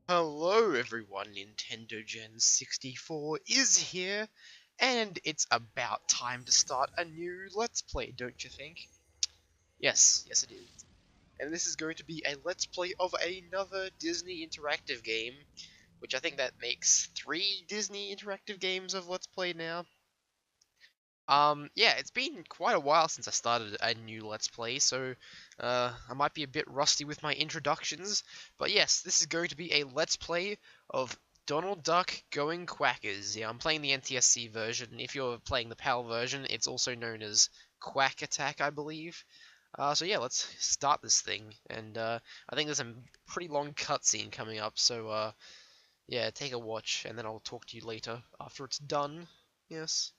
Hello everyone, Nintendo Gen 64 is here, and it's about time to start a new Let's Play, don't you think? Yes it is. And this is going to be a Let's Play of another Disney interactive game, which I think that makes 3 Disney interactive games of Let's Play now. Yeah, it's been quite a while since I started a new Let's Play, so I might be a bit rusty with my introductions, but yes, this is going to be a Let's Play of Donald Duck Going Quackers. Yeah, I'm playing the NTSC version. If you're playing the PAL version, it's also known as Quack Attack, I believe. So yeah, let's start this thing, and I think there's a pretty long cutscene coming up, so yeah, take a watch, and then I'll talk to you later after it's done. Yes.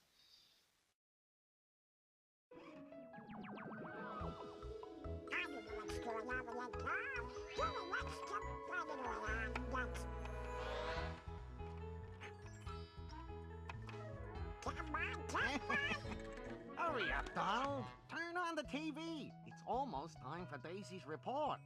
Hurry up, Donald. Turn on the TV. It's almost time for Daisy's report.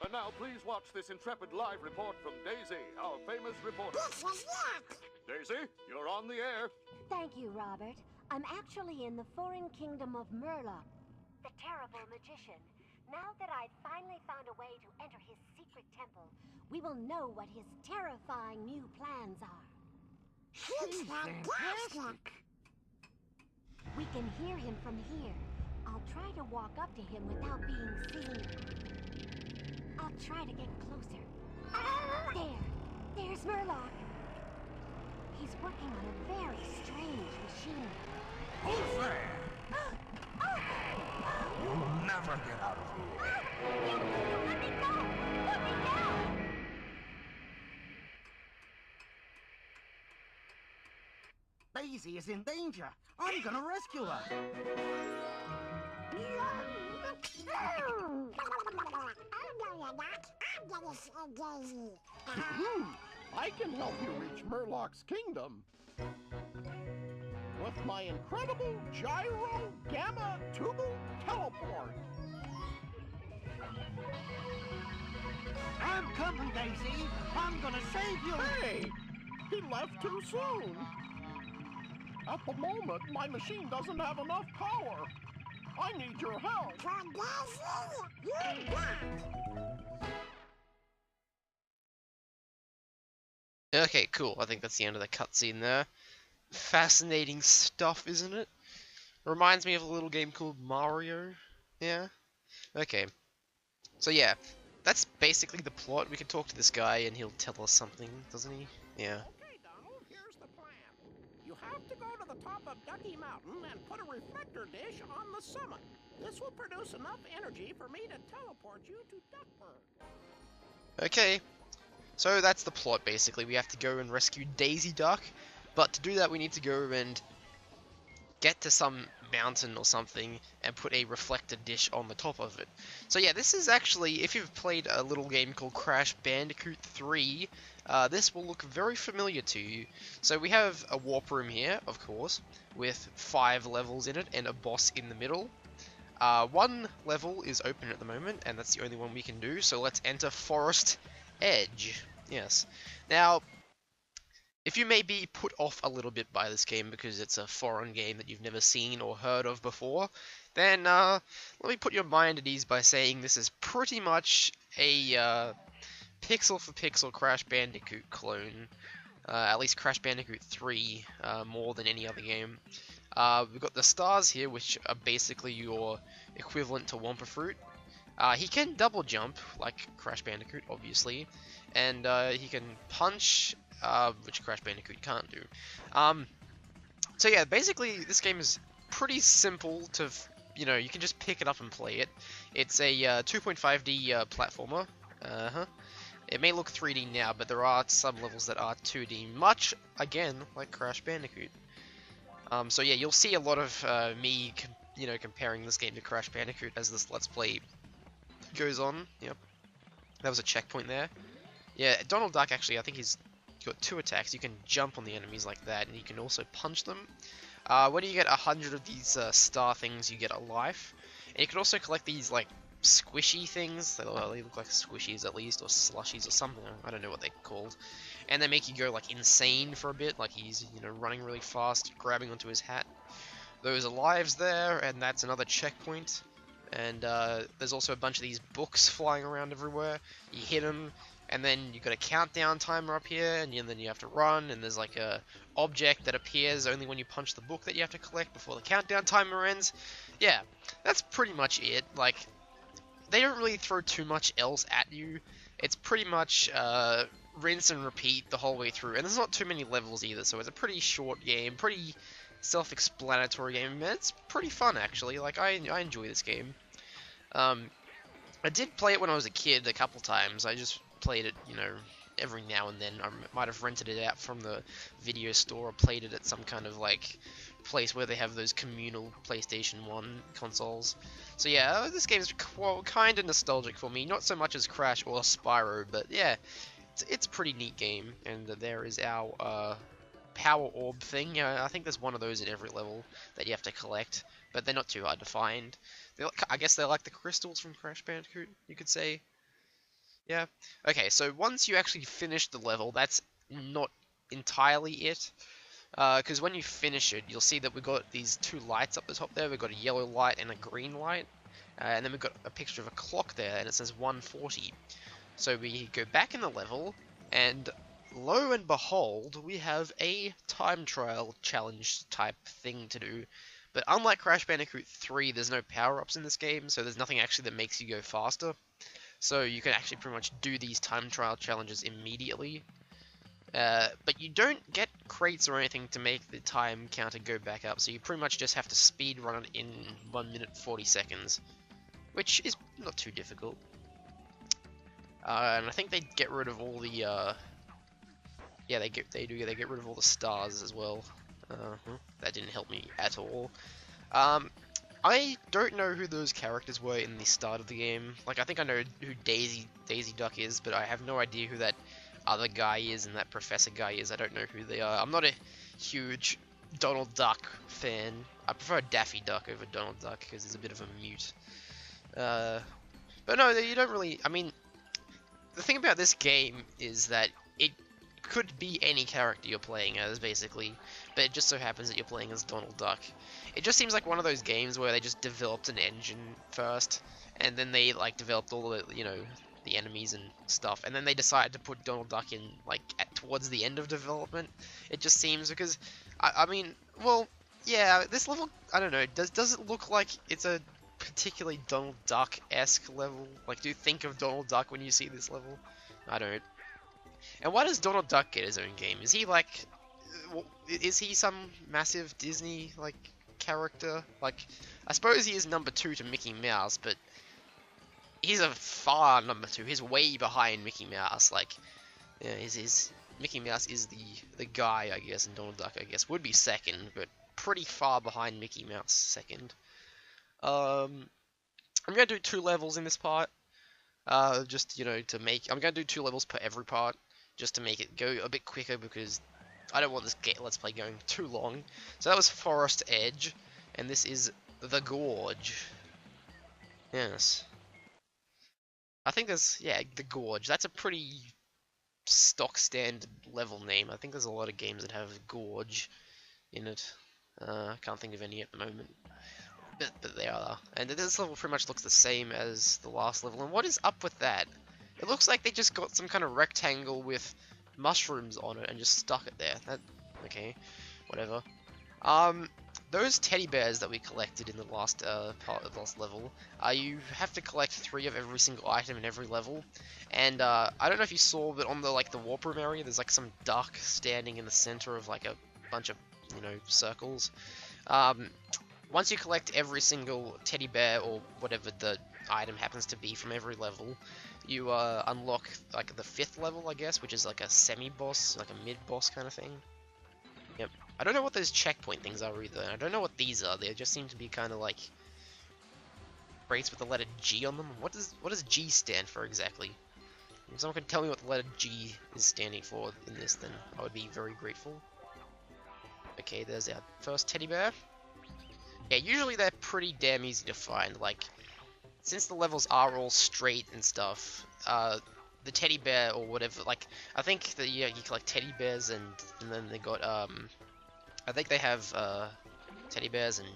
And now please watch this intrepid live report from Daisy, our famous reporter. Daisy, you're on the air. Thank you, Robert. I'm actually in the foreign kingdom of Murloc, the terrible magician. Now that I've finally found a way to enter his secret temple, we will know what his terrifying new plans are. He's fantastic. We can hear him from here. I'll try to walk up to him without being seen. I'll try to get closer. There's Murloc. He's working on a very strange machine. Who's there? You'll never get out of here. Let me go! Let me go! Daisy is in danger. I'm gonna rescue her. I can help you reach Murloc's kingdom with my incredible gyro gamma tubal teleport. I'm coming, Daisy. I'm gonna save you. Hey, he left too soon. At the moment, my machine doesn't have enough power. I need your help. Okay, cool. I think that's the end of the cutscene there. Fascinating stuff, isn't it? Reminds me of a little game called Mario. Yeah? Okay. So yeah, that's basically the plot. We can talk to this guy and he'll tell us something, doesn't he? Yeah. Okay, Donald, here's the plan. You have to go to the top of Ducky Mountain and put a reflector dish on the summit. This will produce enough energy for me to teleport you to Duckburg. Okay. So that's the plot, basically. We have to go and rescue Daisy Duck, but to do that we need to go and get to some mountain or something and put a reflector dish on the top of it. So yeah, this is actually, if you've played a little game called Crash Bandicoot 3, this will look very familiar to you. So we have a warp room here, of course, with 5 levels in it and a boss in the middle. One level is open at the moment, and that's the only one we can do, so let's enter Forest Edge. Yes. Now, if you may be put off a little bit by this game because it's a foreign game that you've never seen or heard of before, then let me put your mind at ease by saying this is pretty much a pixel for pixel Crash Bandicoot clone. At least Crash Bandicoot 3 more than any other game. We've got the stars here, which are basically your equivalent to Wumpa Fruit. He can double jump, like Crash Bandicoot, obviously, and he can punch, which Crash Bandicoot can't do. So yeah, basically this game is pretty simple to, you know, you can just pick it up and play it. It's a 2.5D platformer. It may look 3D now, but there are some levels that are 2D, much, again, like Crash Bandicoot. So yeah, you'll see a lot of me, comparing this game to Crash Bandicoot as this Let's Play goes on. Yep. That was a checkpoint there. Yeah, Donald Duck actually, I think he's got 2 attacks. You can jump on the enemies like that, and you can also punch them. When you get 100 of these star things, you get a life. And you can also collect these, like, squishy things. They look like squishies at least, or slushies or something. I don't know what they're called. And they make you go, like, insane for a bit. Like, he's, you know, running really fast, grabbing onto his hat. Those are lives there, and that's another checkpoint. And there's also a bunch of these books flying around everywhere. You hit them, and then you've got a countdown timer up here, and then you have to run, and there's like a object that appears only when you punch the book that you have to collect before the countdown timer ends. Yeah, that's pretty much it. Like, they don't really throw too much else at you. It's pretty much rinse and repeat the whole way through, and there's not too many levels either, so it's a pretty short game, pretty self-explanatory game, and it's pretty fun actually. Like, I enjoy this game. I did play it when I was a kid a couple times. I just played it, you know, every now and then. I might have rented it out from the video store or played it at some kind of like place where they have those communal PlayStation 1 consoles. So yeah, this game is kind of nostalgic for me. Not so much as Crash or Spyro, but yeah, it's a pretty neat game. And there is our power orb thing. I think there's one of those in every level that you have to collect, but they're not too hard to find. I guess they're like the crystals from Crash Bandicoot, you could say. Yeah. Okay, so once you actually finish the level, that's not entirely it. Because when you finish it, you'll see that we've got these 2 lights up the top there. We've got a yellow light and a green light. And then we've got a picture of a clock there, and it says 1:40. So we go back in the level, and lo and behold, we have a time trial challenge type thing to do. But unlike Crash Bandicoot 3, there's no power-ups in this game, so there's nothing actually that makes you go faster. So you can actually pretty much do these time trial challenges immediately. But you don't get crates or anything to make the time counter go back up, so you pretty much just have to speed run it in 1 minute 40 seconds. Which is not too difficult. And I think they get rid of all the, yeah, they get rid of all the stars as well. That didn't help me at all. I don't know who those characters were in the start of the game. Like, I think I know who Daisy Duck is, but I have no idea who that other guy is and that professor guy is. I don't know who they are. I'm not a huge Donald Duck fan. I prefer Daffy Duck over Donald Duck because he's a bit of a mute. But no, you don't really... I mean, the thing about this game is that it could be any character you're playing as, basically, but it just so happens that you're playing as Donald Duck. It just seems like one of those games where they just developed an engine first, and then they, like, developed all the, you know, the enemies and stuff, and then they decided to put Donald Duck in, like, towards the end of development. It just seems, because, I mean, well, yeah, this level, I don't know, does it look like it's a particularly Donald Duck-esque level? Like, do you think of Donald Duck when you see this level? I don't. And why does Donald Duck get his own game? Is he like, is he some massive Disney like character? Like, I suppose he is number 2 to Mickey Mouse, but he's a far number 2. He's way behind Mickey Mouse. Like, yeah, Mickey Mouse is the guy, I guess, and Donald Duck, I guess, would be second, but pretty far behind Mickey Mouse second. I'm gonna do 2 levels in this part. Just, you know, I'm gonna do 2 levels per every part, just to make it go a bit quicker, because I don't want this Let's Play going too long. So that was Forest Edge, and this is the Gorge. Yes. I think there's, yeah, the Gorge. That's a pretty stock standard level name. I think there's a lot of games that have Gorge in it. I can't think of any at the moment. But they are. And this level pretty much looks the same as the last level. And what is up with that? It looks like they just got some kind of rectangle with mushrooms on it and just stuck it there. Okay, whatever. Those teddy bears that we collected in the last part of the last level, you have to collect 3 of every single item in every level. And I don't know if you saw, but on the the warp room area, there's like some duck standing in the center of like a bunch of, you know, circles. Once you collect every single teddy bear or whatever the item happens to be from every level, you unlock like the 5th level, I guess, which is like a semi-boss, like a mid-boss kind of thing. Yep. I don't know what those checkpoint things are either. I don't know what these are. They just seem to be kind of like crates with the letter G on them. What does G stand for exactly? If someone could tell me what the letter G is standing for in this, then I would be very grateful. Okay, there's our first teddy bear. Yeah, usually they're pretty damn easy to find. Like, since the levels are all straight and stuff, the teddy bear or whatever, like, I think that you collect teddy bears and then they got, I think they have, teddy bears and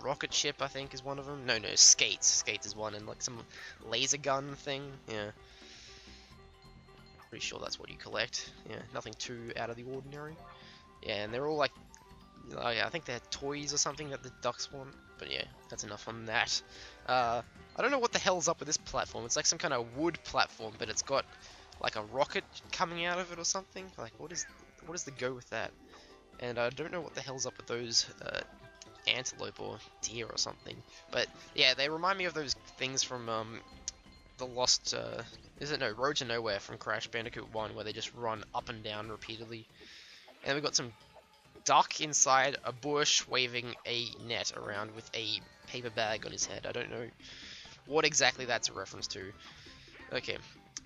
rocket ship, I think, is one of them. No, skates. Skates is one, and like some laser gun thing, yeah. Pretty sure that's what you collect. Yeah, nothing too out of the ordinary. Yeah, and they're all like, I think they're toys or something that the ducks want. But yeah, that's enough on that. I don't know what the hell's up with this platform. It's like some kind of wood platform, but it's got like a rocket coming out of it or something. Like, what is the go with that? And I don't know what the hell's up with those antelope or deer or something. But yeah, they remind me of those things from the Lost, Road to Nowhere from Crash Bandicoot 1, where they just run up and down repeatedly. And we've got some duck inside a bush waving a net around with a paper bag on his head. I don't know what exactly that's a reference to. Okay.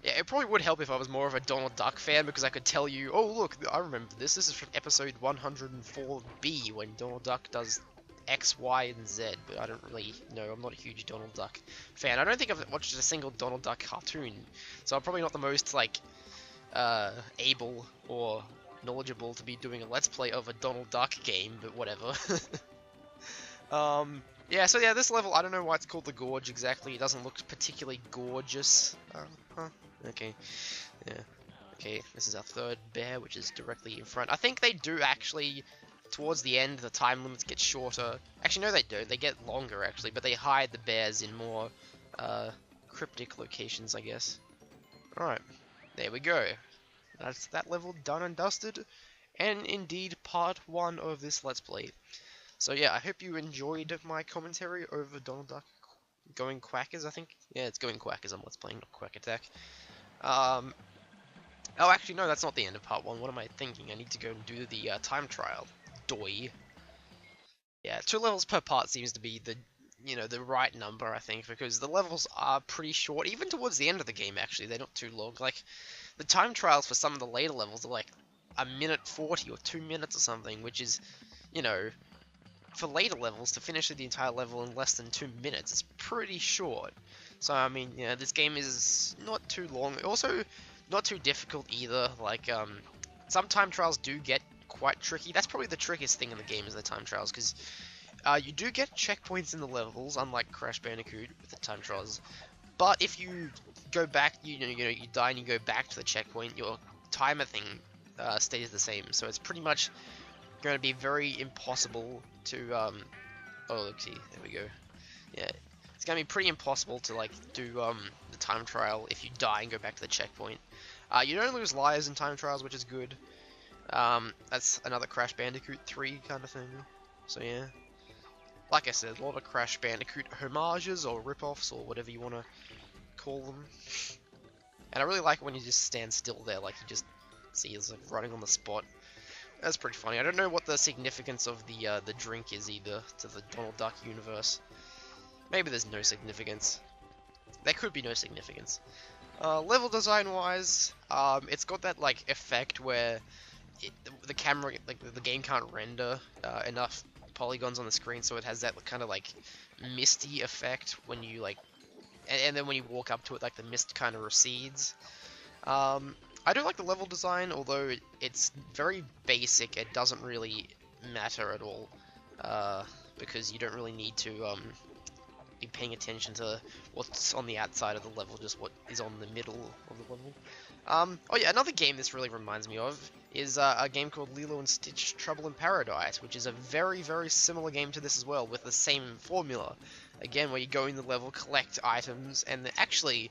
Yeah, it probably would help if I was more of a Donald Duck fan, because I could tell you, oh look, I remember this. This is from episode 104B, when Donald Duck does X, Y, and Z, but I don't really know. I'm not a huge Donald Duck fan. I don't think I've watched a single Donald Duck cartoon, so I'm probably not the most, like, able or knowledgeable to be doing a Let's Play of a Donald Duck game, but whatever. Yeah, so yeah, this level, I don't know why it's called the Gorge exactly. It doesn't look particularly gorgeous. Okay. Yeah. Okay, this is our third bear, which is directly in front. I think they do actually, towards the end, the time limits get shorter. Actually, no, they don't. They get longer, actually, but they hide the bears in more cryptic locations, I guess. Alright, there we go. That's that level done and dusted, and indeed part 1 of this Let's Play. So yeah, I hope you enjoyed my commentary over Donald Duck Going Quackers, I think. Yeah, it's Going Quackers on Let's Play, not Quack Attack. Oh, actually, no, that's not the end of part 1. What am I thinking? I need to go and do the time trial. Doi. Yeah, 2 levels per part seems to be the, the right number, I think, because the levels are pretty short, even towards the end of the game, actually. They're not too long. Like, the time trials for some of the later levels are like a minute 40 or 2 minutes or something, which is, for later levels, to finish the entire level in less than 2 minutes, it's pretty short. So, I mean, this game is not too long. Also, not too difficult either. Like, some time trials do get quite tricky. That's probably the trickiest thing in the game, is the time trials, because you do get checkpoints in the levels, unlike Crash Bandicoot with the time trials. But if you go back, you die and you go back to the checkpoint, your timer thing stays the same. So it's pretty much going to be very impossible to oh, look, see, there we go. Yeah, it's going to be pretty impossible to like do the time trial if you die and go back to the checkpoint. You don't lose lives in time trials, which is good. That's another Crash Bandicoot 3 kind of thing. So yeah, like I said, a lot of Crash Bandicoot homages or rip-offs or whatever you want to call them. And I really like when you just stand still there, like you just see us like running on the spot. That's pretty funny. I don't know what the significance of the drink is either to the Donald Duck universe. Maybe there's no significance. There could be no significance. Level design wise, it's got that like effect where the camera, like the game can't render enough polygons on the screen, so it has that kind of like misty effect when you like, and then when you walk up to it, like the mist kind of recedes. I do like the level design, although it's very basic. It doesn't really matter at all, because you don't really need to be paying attention to what's on the outside of the level, just what is on the middle of the level. Oh yeah, another game this really reminds me of is a game called Lilo and Stitch Trouble in Paradise, which is a very, very similar game to this as well, with the same formula. Again, where you go in the level, collect items, and actually,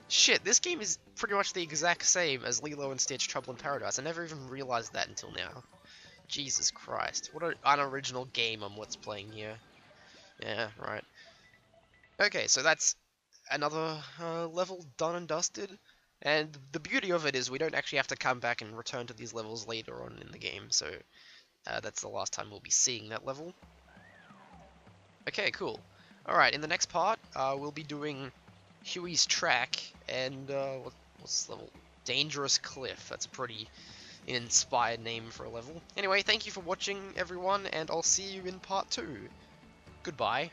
shit, this game is pretty much the exact same as Lilo and Stitch Trouble in Paradise. I never even realized that until now. Jesus Christ, what an unoriginal game I'm what's playing here. Yeah, right. Okay, so that's another level done and dusted. And the beauty of it is we don't actually have to come back and return to these levels later on in the game, so that's the last time we'll be seeing that level. Okay, cool. Alright, in the next part, we'll be doing Huey's track, and what's this level? Dangerous Cliff. That's a pretty inspired name for a level. Anyway, thank you for watching, everyone, and I'll see you in part 2. Goodbye.